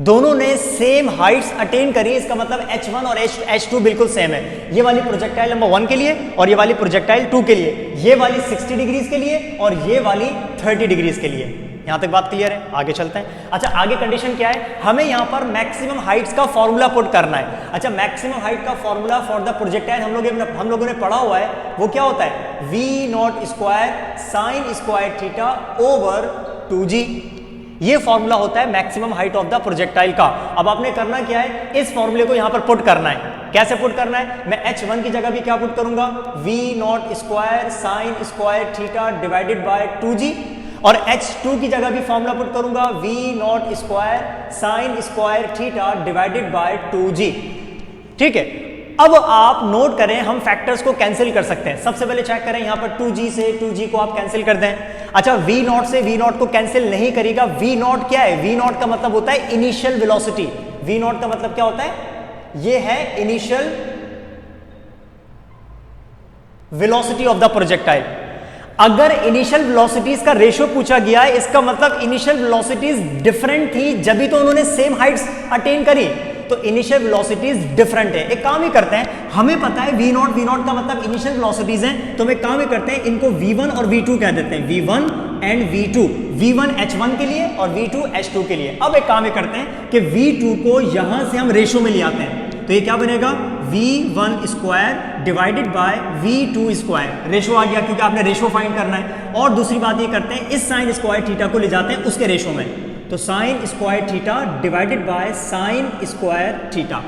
Speaker 1: दोनों ने सेम हाइट्स अटेन करी, इसका मतलब h1 और h2 बिल्कुल सेम है। ये वाली प्रोजेक्टाइल नंबर 1 के लिए और ये वाली प्रोजेक्टाइल 2 के लिए, ये वाली 60 डिग्रीज के लिए और ये वाली 30 डिग्रीज के लिए। यहां तक बात क्लियर है? आगे चलते हैं। अच्छा, आगे कंडीशन क्या है? हमें यहां पर मैक्सिमम हाइट्स का फॉर्मूला पुट करना है। अच्छा, मैक्सिमम हाइट का फॉर्मूला फॉर द प्रोजेक्टाइल हम लोगों ने पढ़ा हुआ है, वो क्या होता है? v0 square sine square theta over 2g। ये फॉर्मूला होता है maximum height of the projectile का। अब आपने करना क्या है? इस फॉर्मूले को यहां पर पुट करना है। कैसे पुट करना है? मैं h1 की जगह भी क्या पुट करूंगा? v0 square sine square theta divided by 2g, और h2 की जगह भी फॉर्मूला पुट करूंगा v0 square sine square theta divided by 2g। ठीक है, अब आप नोट करें, हम फैक्टर्स को कैंसिल कर सकते हैं। सबसे पहले चेक करें, यहां पर 2g से 2g को आप कैंसिल कर दें। अच्छा, v0 से v0 को कैंसिल नहीं करेगा। v0 क्या है? v0 का मतलब होता है इनिशियल वेलोसिटी। v0 का मतलब क्या होता है? ये है initial velocity of the projectile. अगर इनिशियल वेलोसिटीज का रेशियो पूछा गया है, इसका मतलब इनिशियल वेलोसिटीज डिफरेंट थी, जब भी तो उन्होंने सेम हाइट्स अटेन करी, तो इनिशियल वेलोसिटीज डिफरेंट है। एक काम ही करते हैं, हमें पता है v0 का मतलब इनिशियल वेलोसिटीज हैं, तो हम एक काम ही करते हैं, इनको v1 और v2 कह देते हैं, v1 and v2, v1 h1 के लिए और v2 h2 के लिए। अब एक काम ही करते हैं कि v2 को यहां से हम रेशियो में ले आते हैं, तो ये क्या बनेगा? v1 square divided by v2 square. Ratio आ गया क्योंकि आपने रेशो फाइंड करना है। और दूसरी बात ये करते हैं, इस साइन स्क्वायर थीटा को ले जाते हैं उसके रेशो में, तो sine square theta divided by sine square theta.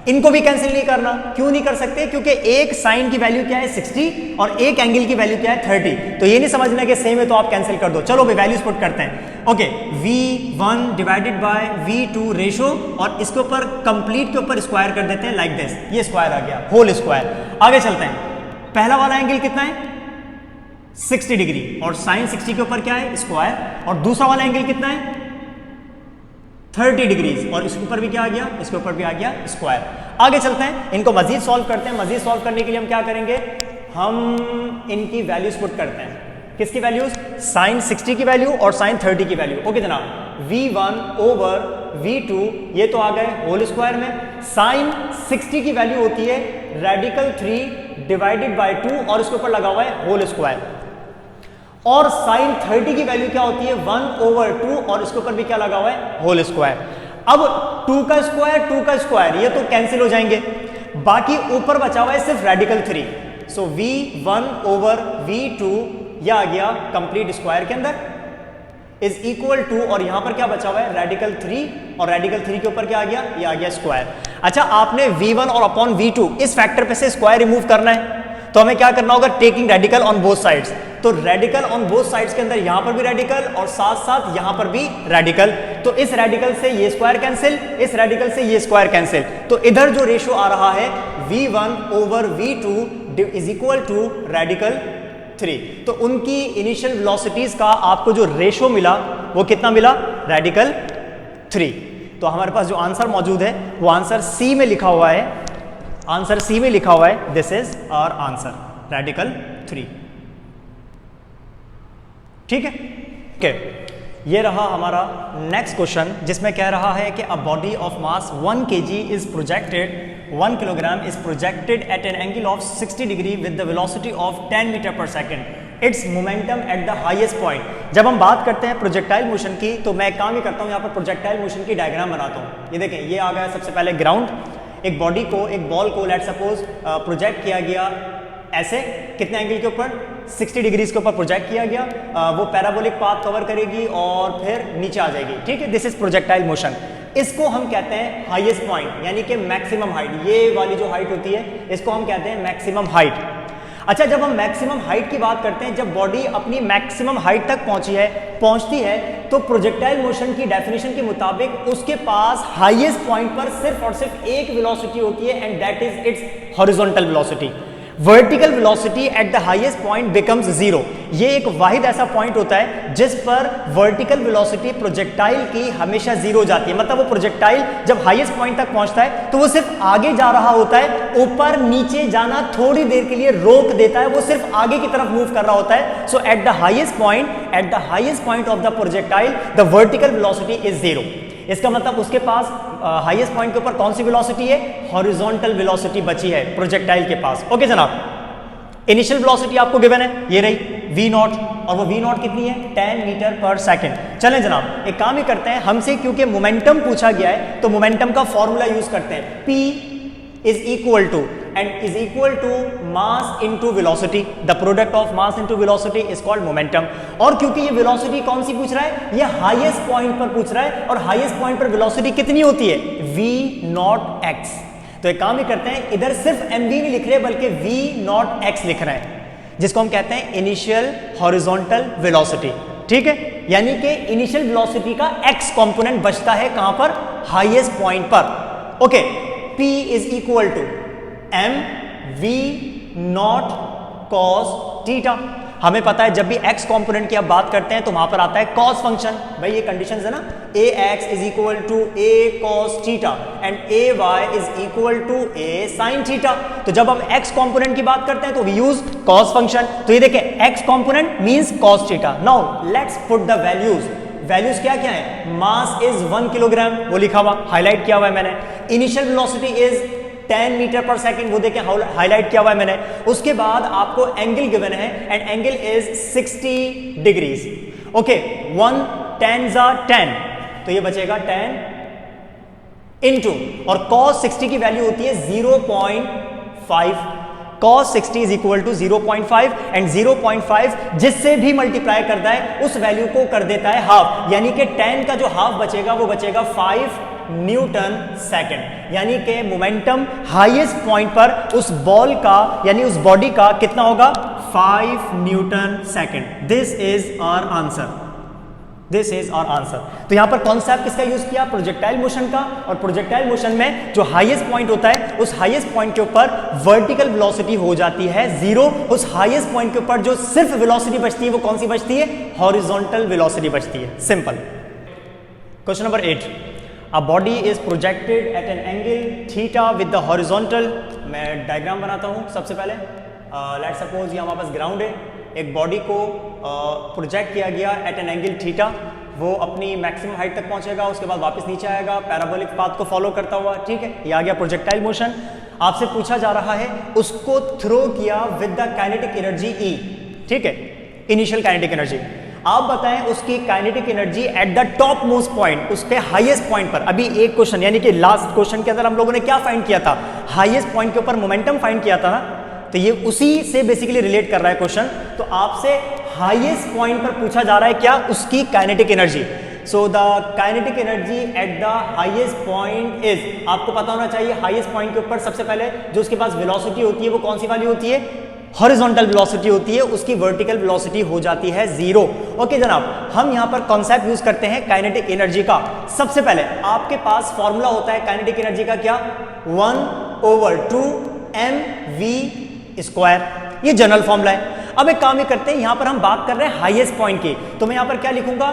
Speaker 1: इनको भी कैंसिल नहीं करना। क्यों नहीं कर सकते? क्योंकि एक साइन की वैल्यू क्या है 60 और एक एंगल की वैल्यू क्या है 30, तो ये नहीं समझना कि सेम है तो आप कैंसिल कर दो। चलो भाई वैल्यूज पुट करते हैं। Okay, v1 divided by v2 ratio, और इसके ऊपर कंप्लीट के ऊपर स्क्वायर कर देते हैं लाइक दिस, ये स्क्वायर आ गया, होल स्क्वायर। आगे चलते हैं। पहला वाला एंगल कितना है? 60 डिग्री, और साइन 60 के ऊपर क्या है? स्क्वायर। और दूसरा वाला एंगल कितना है? 30 डिग्रीज, और इसके ऊपर भी क्या आ गया? इसके ऊपर भी आ गया स्क्वायर। आगे चलते हैं, इनको मजीद सॉल्व करते हैं। मजीद सॉल्व करने के लिए हम क्या करेंगे? हम इनकी वैल्यूज पुट करते हैं। किसकी वैल्यूज? साइन 60 की वैल्यू और साइन 30 की वैल्यू। ओके जनाब, v1 ओवर v2 ये तो आ गए होल स्क्वायर में। साइन 60 की वैल्यू होती है रेडिकल 3 डिवाइडेड बाय 2, और इसके ऊपर लगा हुआ है होल स्क्वायर। और साइन 30 की वैल्यू क्या होती है? 1 ओवर 2, और इसके ऊपर भी क्या लगा हुआ है? Whole square. अब 2 का स्क्वायर ये तो कैंसिल हो जाएंगे, बाकी ऊपर बचा हुआ है सिर्फ रेडिकल 3। सो v1 ओवर v2 यह आ गया कंप्लीट स्क्वायर के अंदर, इज इक्वल टू, और यहां पर क्या बचा हुआ है? रेडिकल 3, और रेडिकल 3 के ऊपर क्या आ गया? ये आ गया स्क्वायर। अच्छा, आपने v1 और अपॉन v2 इस फैक्टर पे से स्क्वायर रिमूव करना है, तो हमें क्या करना होगा? Taking radical on both sides. तो रेडिकल ऑन बोथ साइड्स के अंदर यहां पर भी रेडिकल और साथ साथ यहां पर भी रेडिकल, तो इस रेडिकल से ये स्क्वायर कैंसिल, इस रेडिकल से ये स्क्वायर कैंसिल, तो इधर जो रेशो आ रहा है v1 over v2 is equal to radical 3। तो उनकी इनिशियल वेलोसिटीज का आपको जो रेशो मिला वो कितना मिला, रेडिकल 3। तो हमारे पास जो आंसर मौजूद है वो आंसर सी में लिखा हुआ है, आंसर सी में लिखा हुआ है, this is our answer radical 3। ठीक है, ओके, ये रहा हमारा नेक्स्ट क्वेश्चन जिसमें कह रहा है कि a body of mass 1 kg is projected 1 kilogram is projected at an angle of 60 degree with the velocity of 10 metre per second, its momentum at the highest point. जब हम बात करते हैं प्रोजेक्टाइल मोशन की तो मैं काम ही करता हूं, यहाँ पर प्रोजेक्टाइल मोशन की डायग्राम बनाता हूँ। ये देखें, ये आ गया सबसे पहले ग्राउंड, एक बॉडी को, एक बॉल को लेट सपोज प्रोजेक्ट किया गया ऐसे, कितने एंगल के ऊपर, 60 डिग्रीज के ऊपर प्रोजेक्ट किया गया, वो पैराबोलिक पाथ कवर करेगी और फिर नीचे आ जाएगी। ठीक है, दिस इज प्रोजेक्टाइल मोशन। इसको हम कहते हैं हाईएस्ट पॉइंट, यानी कि मैक्सिमम हाइट। ये वाली जो हाइट होती है इसको हम कहते हैं मैक्सिमम हाइट। अच्छा, जब हम मैक्सिमम हाइट की बात करते हैं, जब बॉडी अपनी मैक्सिमम हाइट तक पहुंचती है तो प्रोजेक्टाइल मोशन की डेफिनेशन के मुताबिक उसके पास हाईएस्ट पॉइंट पर सिर्फ और सिर्फ एक वेलोसिटी होती है and that is it's horizontal velocity. Vertical velocity at the highest point becomes zero. ये एक वाहिद ऐसा पॉइंट होता है जिस पर वर्टिकल वेलोसिटी प्रोजेक्टाइल की हमेशा जीरो हो जाती है। मतलब वो प्रोजेक्टाइल जब हाईएस्ट पॉइंट तक पहुंचता है तो वो सिर्फ आगे जा रहा होता है, ऊपर नीचे जाना थोड़ी देर के लिए रोक देता है, वो सिर्फ आगे की तरफ मूव कर रहा होता है। So at the highest point of the projectile the vertical velocity is zero. इसका मतलब उसके पास हाईएस्ट पॉइंट के ऊपर कौन सी वेलोसिटी है, हॉरिजॉन्टल वेलोसिटी बची है प्रोजेक्टाइल के पास। ओके जनाब, इनिशियल वेलोसिटी आपको गिवन है, ये रही v नॉट, और वो v नॉट कितनी है, 10 मीटर पर सेकेंड। चलें जनाब, एक काम ही करते हैं, हमसे क्योंकि मोमेंटम पूछा गया है तो मोमेंटम का फॉर्मूला यूज करते हैं। p is equal to and is equal to mass into velocity, the product of mass into velocity is called momentum। और क्योंकि ये velocity कौन सी पूछ रहा है, ये highest point पर पूछ रहा है, और highest point पर velocity कितनी होती है, v नॉट x। तो एक काम ही करते हैं, इधर सिर्फ mv नहीं लिख रहे बल्कि v नॉट x लिख रहे हैं, जिसको हम कहते हैं इनिशियल हॉरिजॉन्टल वेलोसिटी। ठीक है, यानी कि इनिशियल वेलोसिटी का x कंपोनेंट बचता है कहां पर, हाईएस्ट पॉइंट पर। Okay, p is equal to m v naught cos theta. हमें पता है जब भी x कंपोनेंट की आप बात करते हैं तो वहां पर आता है cos फंक्शन। भाई ये कंडीशन है ना, a x is equal to a cos theta and a y is equal to a sine theta. तो जब हम x कंपोनेंट की बात करते हैं तो वी यूज cos फंक्शन। तो ये देखिए x component means cos theta. Now let's put the values. Values क्या क्या है, मास इज 1 किलोग्राम, वो लिखा हुआ, हाईलाइट किया हुआ है मैंने। Initial velocity is 10 metre per second, वो देखें हाईलाइट किया हुआ है मैंने। उसके बाद आपको एंगल गिवन है and angle is 60 degrees. Okay, 1 10 जा 10, तो ये बचेगा 10 इनटू, और cos 60 की वैल्यू होती है 0.5। cos 60 is equal to 0.5 and 0.5 जिससे भी मल्टीप्लाई करता है उस वैल्यू को कर देता है हाफ, यानी कि 10 का जो हाफ बचेगा वो बचेगा 5 न्यूटन सेकेंड। यानी कि मोमेंटम हाईएस्ट पॉइंट पर उस बॉल का यानी उस बॉडी का कितना होगा, 5 newton second. This is our answer, this is our answer. तो यहां पर कॉन्सेप्ट किसका यूज किया, प्रोजेक्टाइल मोशन का। और प्रोजेक्टाइल मोशन में जो हाईएस्ट पॉइंट होता है उस हाईएस्ट पॉइंट के ऊपर वर्टिकल वेलोसिटी हो जाती है जीरो। उस हाईएस्ट पॉइंट के ऊपर जो सिर्फ वेलोसिटी बचती है वो कौन सी बचती है, हॉरिजॉन्टल वेलोसिटी बचती है। Simple. Question number 8, a body is projected at an angle theta with the horizontal. मैं डायग्राम बनाता हूं सबसे पहले। लेट्स सपोज ये हमारे पास ग्राउंड है, एक बॉडी को प्रोजेक्ट किया गया एट एन एंगल थीटा, वो अपनी मैक्सिमम हाइट तक पहुंचेगा, उसके बाद वापस नीचे आएगा पैराबोलिक पाथ को फॉलो करता हुआ। ठीक है, ये आ गया प्रोजेक्टाइल मोशन। आपसे पूछा जा रहा है उसको थ्रो किया with the kinetic energy E। ठीक है, इनिशियल काइनेटिक एनर्जी। आप बताएं उसकी kinetic energy at the top most point, उसके हाईएस्ट पॉइंट पर। अभी एक क्वेश्चन यानी कि लास्ट क्वेश्चन के अंदर हम लोगों ने क्या फाइंड किया था, हाईएस्ट पॉइंट के ऊपर मोमेंटम फाइंड किया था ना, तो ये उसी से बेसिकली रिलेट कर रहा है क्वेश्चन। तो आपसे हाईएस्ट पॉइंट पर पूछा जा रहा है क्या, उसकी kinetic energy. So the kinetic energy at the highest point is, आपको पता होना चाहिए हाईएस्ट पॉइंट के ऊपर सबसे पहले जो उसके पास वेलोसिटी होती है वो कौन सी वाली होती है, हॉरिजॉन्टल वेलोसिटी होती है उसकी वर्टिकल वेलोसिटी हो जाती है 0। ओके जनाब, हम यहां पर कॉन्सेप्ट यूज करते हैं काइनेटिक एनर्जी का। सबसे पहले आपके पास फॉर्मूला होता है काइनेटिक एनर्जी का, क्या? 1/2 mv²। ये जनरल फॉर्मूला है। अब एक काम ही करते हैं, यहां पर हम बात कर रहे हैं हाईएस्ट पॉइंट की, तो मैं यहां पर क्या लिखूंगा?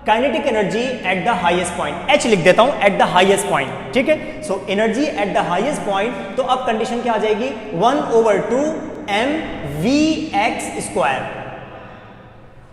Speaker 1: Kinetic energy at the highest point, H लिख देता हूं, एट द हाईएस्ट पॉइंट। ठीक है, so energy at the highest point, तो अब कंडीशन क्या आ जाएगी? 1/2 mvx²।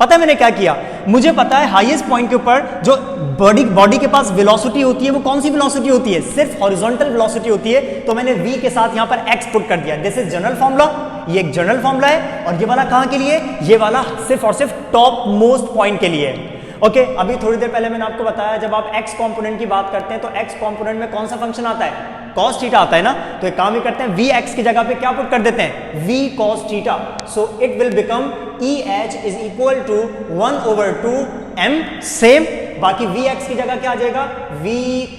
Speaker 1: पता है मैंने क्या किया? मुझे पता है हाईएस्ट पॉइंट के ऊपर जो बॉडी के पास वेलोसिटी होती है वो कौन सी वेलोसिटी होती है? सिर्फ हॉरिजॉन्टल वेलोसिटी होती है, तो मैंने v के साथ यहां पर x पुट कर दिया। दिस इज जनरल फॉर्मूला, ये एक जनरल फॉर्मूला है। और ये वाला कहां के लिए? ये वाला सिर्फ और सिर्फ टॉप मोस्ट पॉइंट के लिए है। ओके, अभी थोड़ी देर पहले मैंने आपको बताया जब आप x कंपोनेंट की बात करते हैं तो x कंपोनेंट में कौन सा फंक्शन आता है? cos थीटा आता है ना। तो एक काम ही करते हैं, vx की जगह पे क्या पुट कर देते हैं? v cos theta. So it will become EH is equal to 1/2 m। Same, बाकी vx की जगह क्या आ जाएगा? v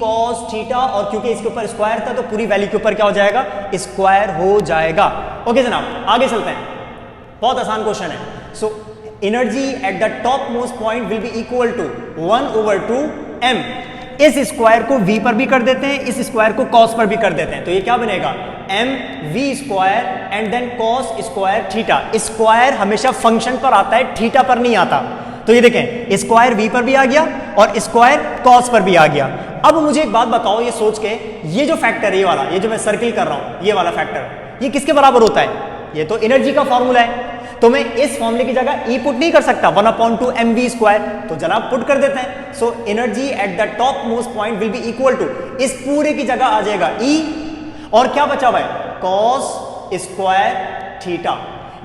Speaker 1: cos थीटा, और क्योंकि इसके ऊपर स्क्वायर था तो पूरी वैल्यू के ऊपर क्या हो जाएगा? स्क्वायर हो जाएगा। ओके जनाब, आगे चलते हैं। बहुत आसान क्वेश्चन है। So energy at the top most point will be equal to 1/2 m। इस स्क्वायर को v पर भी कर देते हैं, इस स्क्वायर को cos पर भी कर देते हैं, तो ये क्या बनेगा? mv² and then cos square theta. Square हमेशा फंक्शन पर आता है, थीटा पर नहीं आता। तो ये देखें, स्क्वायर v पर भी आ गया और स्क्वायर cos पर भी आ गया। अब मुझे एक बात बताओ, ये सोच के, ये जो फैक्टर है, ये वाला, ये जो मैं सर्किल कर रहा हूं, ये वाला फैक्टर, ये किसके बराबर होता है? ये तो एनर्जी का फॉर्मूला है, तो मैं इस फॉर्मूले की जगह E पुट नहीं कर सकता, 1/2 mv², तो जनाब पुट कर देते हैं। So energy at the top most point will be equal to, इस पूरे की जगह आ जाएगा E, और क्या बचा हुआ है? cos square theta.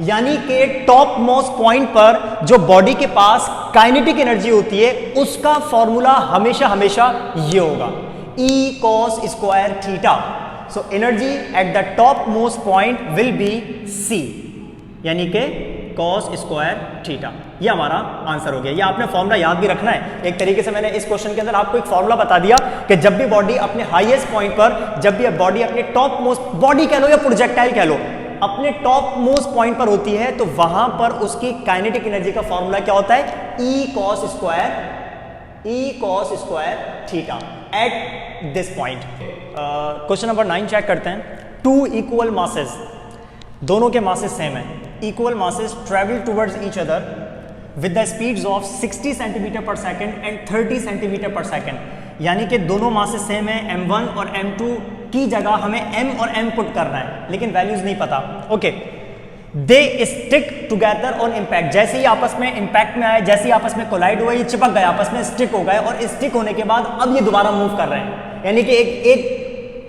Speaker 1: यानी कि टॉप मोस्ट पॉइंट पर जो बॉडी के पास काइनेटिक एनर्जी होती है उसका फॉर्मूला हमेशा हमेशा ये होगा, E cos square theta. So energy at the top most point will B C, यानी कि cos स्क्वायर थीटा। ये हमारा आंसर हो गया। ये आपने फॉर्मूला याद भी रखना है। एक तरीके से मैंने इस क्वेश्चन के अंदर आपको एक फॉर्मूला बता दिया कि जब भी बॉडी अपने हाईएस्ट पॉइंट पर, जब भी बॉडी अपने टॉप मोस्ट, बॉडी कह लो या प्रोजेक्टाइल कह लो, अपने टॉप मोस्ट पॉइंट पर होती है तो वहां पर उसकी काइनेटिक एनर्जी का फॉर्मूला क्या होता है? E cos square theta at this point. Question number 9 check करते हैं। 2 इक्वल मासेस, दोनों के मासेस सेम है। Equal masses travel towards each other with the speeds of 60 centimetre per second and 30 centimetre per second. यानी कि दोनों masses same है, m1 और m2 की जगह हमें m और m पुट करना है, लेकिन वैल्यूज नहीं पता। Okay, they stick together on impact. जैसे ही आपस में इम्पैक्ट में आए, जैसे ही आपस में कोलाइड हुआ, ये चिपक गए, आपस में स्टिक हो गए, और स्टिक होने के बाद अब ये दोबारा मूव कर रहे हैं, यानी कि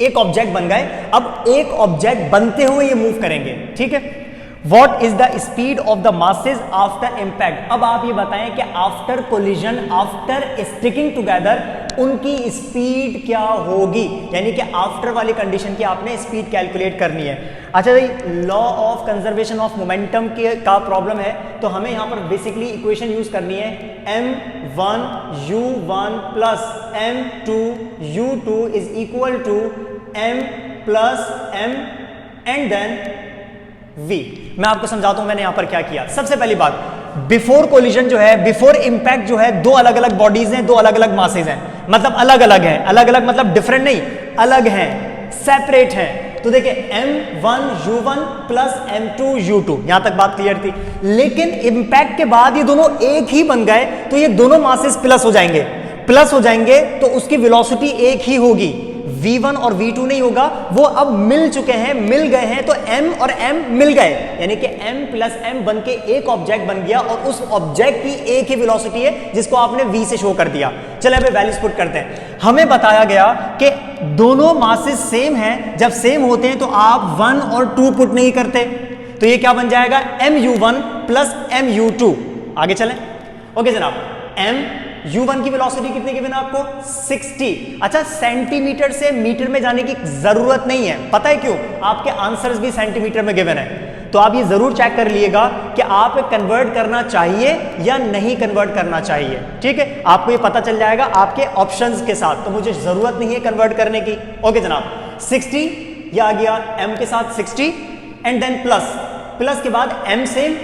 Speaker 1: एक ऑब्जेक्ट बन गए। अब एक ऑब्जेक्ट बनते हुए ये मूव करेंगे। ठीक है, What is the speed of the masses after impact? अब आप ये बताएं कि after collision, after sticking together, उनकी स्पीड क्या होगी, यानी कि आफ्टर वाली कंडीशन की आपने स्पीड कैलकुलेट करनी है। अच्छा भाई, law of conservation of momentum का प्रॉब्लम है, तो हमें यहाँ पर बेसिकली इक्वेशन यूज करनी है, m1 u1 plus m2 u2 is equal to m plus m and then v। मैं आपको समझाता हूं मैंने यहां पर क्या किया। सबसे पहली बात, बिफोर कोलिजन जो है, बिफोर इंपैक्ट जो है, दो अलग अलग बॉडीज हैं, दो अलग अलग मासेज हैं, मतलब अलग अलग हैं। अलग अलग मतलब डिफरेंट नहीं, अलग हैं, सेपरेट हैं। तो देखिए m1 u1 plus m2 u2, यहां तक बात क्लियर थी। लेकिन इंपैक्ट के बाद ये दोनों एक ही बन गए, तो ये दोनों मासेज प्लस हो जाएंगे। प्लस हो जाएंगे तो उसकी वेलोसिटी एक ही होगी, v1 और v2 नहीं होगा। वो अब मिल चुके हैं, मिल गए हैं, तो m और m मिल गए, यानी कि m प्लस m बन के एक ऑब्जेक्ट बन गया, और उस ऑब्जेक्ट की एक ही वेलोसिटी है जिसको आपने v से शो कर दिया। चलिए अब वैल्यूज पुट करते हैं। हमें बताया गया कि दोनों मासेस सेम हैं, जब सेम होते हैं तो आप 1 और 2 पुट नहीं करते, तो ये क्या बन जाएगा, mu1 प्लस mu2। आगे चलें। ओके जनाब, u1 की वेलोसिटी कितनी गिवन है आपको, 60। अच्छा, सेंटीमीटर से मीटर में जाने की जरूरत नहीं है, पता है क्यों? आपके आंसर्स भी सेंटीमीटर में गिवन है। तो आप ये जरूर चेक कर लिएगा कि आप कन्वर्ट करना चाहिए या नहीं कन्वर्ट करना चाहिए। ठीक है, आपको ये पता चल जाएगा आपके ऑप्शंस के साथ, तो मुझे जरूरत नहीं है कन्वर्ट करने की। ओके जनाब, 60 ये आ गया m के साथ 60 एंड देन प्लस प्लस के बाद m सेम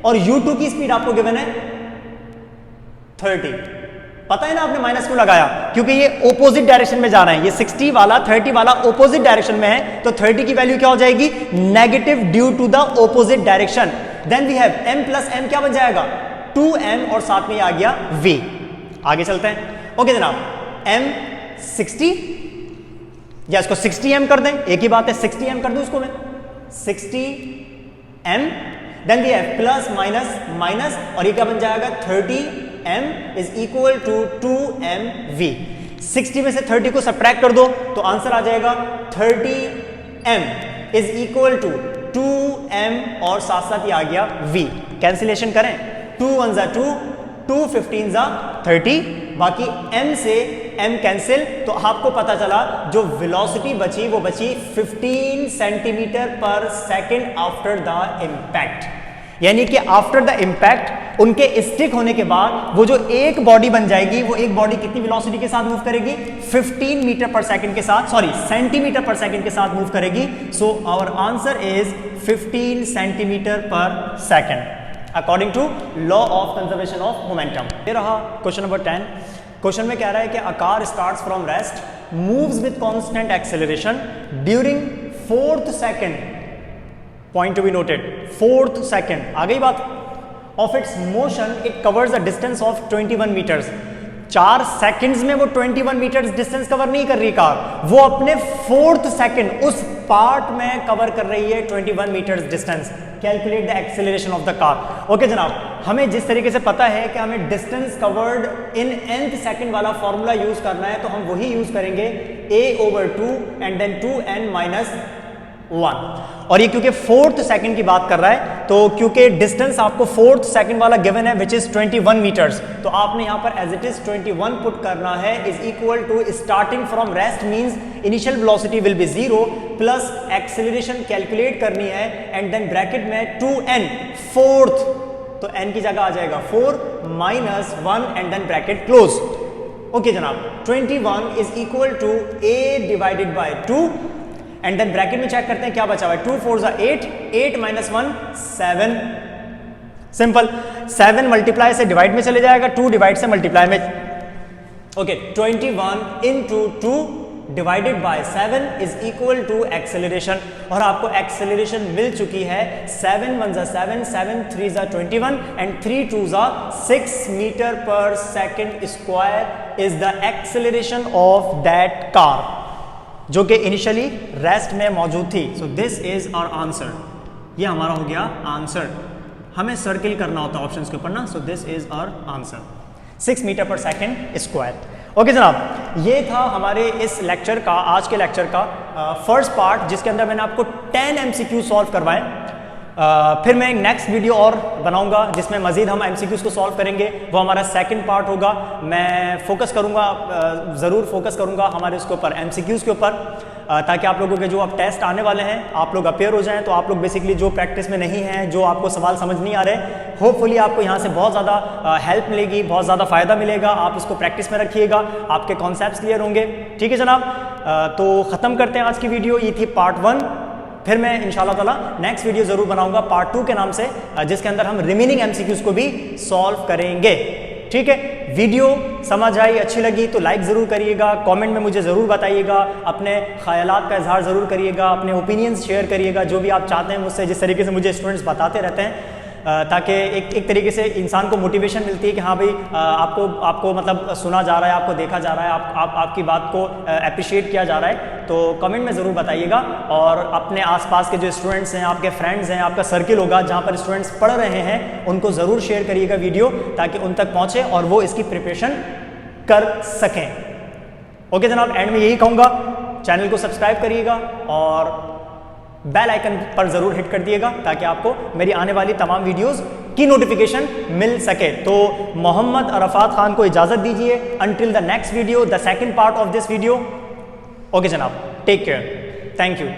Speaker 1: और u2 की स्पीड आपको गिवन है 30। पता है ना आपने माइनस क्यों लगाया, क्योंकि ये ऑपोजिट डायरेक्शन में जा रहे हैं, ये 60 वाला 30 वाला ऑपोजिट डायरेक्शन में है, तो 30 की वैल्यू क्या हो जाएगी, negative due to the opposite direction. Then we have m plus m क्या बन जाएगा 2m और साथ में आ गया v। आगे चलते हैं। ओके जनाब, m 60 या इसको 60m कर दें, एक ही बात है, 60m कर दूं इसको मैं 60m। Then we have plus minus minus और ये क्या बन जाएगा 30m is equal to 2mv। 60 में से 30 को सब्ट्रैक्ट कर दो तो आंसर आ जाएगा 30m is equal to 2m और साथ साथ ये आ गया v। कैंसिलेशन करें, 2 1 जा 2, 2 15 जा 30, बाकी m से m कैंसिल, तो आपको पता चला जो वेलोसिटी बची वो बची 15 centimetre per second after the impact. यानी कि आफ्टर द इम्पैक्ट उनके स्टिक होने के बाद वो जो एक बॉडी बन जाएगी, वो एक बॉडी कितनी वेलोसिटी के साथ मूव करेगी 15 मीटर पर सेकंड के साथ, सॉरी सेंटीमीटर पर सेकंड के साथ मूव करेगी। So our answer is 15 centimetre per second according to law of conservation of momentum. ये रहा क्वेश्चन नंबर 10। क्वेश्चन में कह रहा है कि a car starts from rest, moves with constant acceleration during 4th second, point to be noted 4th second, आ गई बात, of its motion it covers a distance of 21 metres. 4 seconds में वो 21 मीटर्स डिस्टेंस कवर नहीं कर रही car, वो अपने 4th सेकंड उस पार्ट में कवर कर रही है 21 metres distance. Calculate the acceleration of the car. Okay जनाब, हमें जिस तरीके से पता है कि हमें distance covered in nth second वाला फॉर्मूला यूज करना है, तो हम वही यूज करेंगे a/2 and then 2n minus 1। और ये क्योंकि 4th सेकंड की बात कर रहा है, तो क्योंकि डिस्टेंस आपको 4th सेकंड वाला गिवन है विच इज 21 मीटर्स, तो आपने यहां पर एज इट इज 21 पुट करना है is equal to starting from rest means initial velocity will be 0 plus acceleration calculate करनी है एंड देन ब्रैकेट में 2n 4th, तो n की जगह आ जाएगा 4 minus 1 and then bracket close. Okay जनाब, 21 is equal to a divided by 2 and then bracket में चेक करते हैं क्या बचा हुआ है, 2 4 जा 8, 8 माइनस 1 7, सिंपल। 7 मल्टीप्लाई से डिवाइड में चले जाएगा, 2 डिवाइड से मल्टीप्लाई में। Okay, 21 into 2 divided by 7 is equal to acceleration, और आपको एक्सेलरेशन मिल चुकी है 7 1 जा 7, 7 3 जा 21 एंड 3 2 जा 6 metre per second square is the acceleration of that car, जो कि इनिशियली रेस्ट में मौजूद थी। So this is our answer, ये हमारा हो गया आंसर। हमें सर्किल करना होता है ऑप्शंस के ऊपर ना, so this is our answer 6 metre per second square. Okay जनाब, ये था हमारे इस लेक्चर का, आज के लेक्चर का फर्स्ट पार्ट, जिसके अंदर मैंने आपको 10 MCQ सॉल्व करवाए। फिर मैं एक नेक्स्ट वीडियो और बनाऊंगा जिसमें मजीद हम MCQs को सॉल्व करेंगे, वो हमारा सेकंड पार्ट होगा। मैं फोकस करूंगा, ज़रूर फोकस करूंगा हमारे उसके ऊपर MCQs के ऊपर, ताकि आप लोगों के जो अब टेस्ट आने वाले हैं आप लोग अपेयर हो जाएं, तो आप लोग बेसिकली जो प्रैक्टिस में नहीं हैं, जो आपको सवाल समझ नहीं आ रहे, होपफुली आपको यहाँ से बहुत ज़्यादा हेल्प मिलेगी, बहुत ज़्यादा फ़ायदा मिलेगा। आप इसको प्रैक्टिस में रखिएगा, आपके कॉन्सेप्ट्स क्लियर होंगे। ठीक है जनाब, तो ख़त्म करते हैं आज की वीडियो। ये थी पार्ट 1। फिर मैं इंशाल्लाह ताला नेक्स्ट वीडियो जरूर बनाऊंगा पार्ट 2 के नाम से, जिसके अंदर हम रिमेनिंग MCQs को भी सॉल्व करेंगे। ठीक है, वीडियो समझ आई, अच्छी लगी तो लाइक ज़रूर करिएगा, कमेंट में मुझे ज़रूर बताइएगा, अपने ख्यालात का इजहार ज़रूर करिएगा, अपने ओपिनियंस शेयर करिएगा, जो भी आप चाहते हैं मुझसे, जिस तरीके से मुझे स्टूडेंट्स बताते रहते हैं, ताकि एक तरीके से इंसान को मोटिवेशन मिलती है कि हाँ भाई आपको मतलब सुना जा रहा है, आपको देखा जा रहा है, आपकी बात को अप्रिशिएट किया जा रहा है। तो कमेंट में ज़रूर बताइएगा, और अपने आसपास के जो स्टूडेंट्स हैं, आपके फ्रेंड्स हैं, आपका सर्किल होगा जहाँ पर स्टूडेंट्स पढ़ रहे हैं, उनको ज़रूर शेयर करिएगा वीडियो, ताकि उन तक पहुँचे और वो इसकी प्रिपरेशन कर सकें। ओके जनाब, एंड में यही कहूँगा, चैनल को सब्सक्राइब करिएगा और बेल आइकन पर जरूर हिट कर दिएगा, ताकि आपको मेरी आने वाली तमाम वीडियोस की नोटिफिकेशन मिल सके। तो मोहम्मद अरफात खान को इजाजत दीजिए until the next video, the second part of this video. Okay जनाब, टेक केयर, थैंक यू।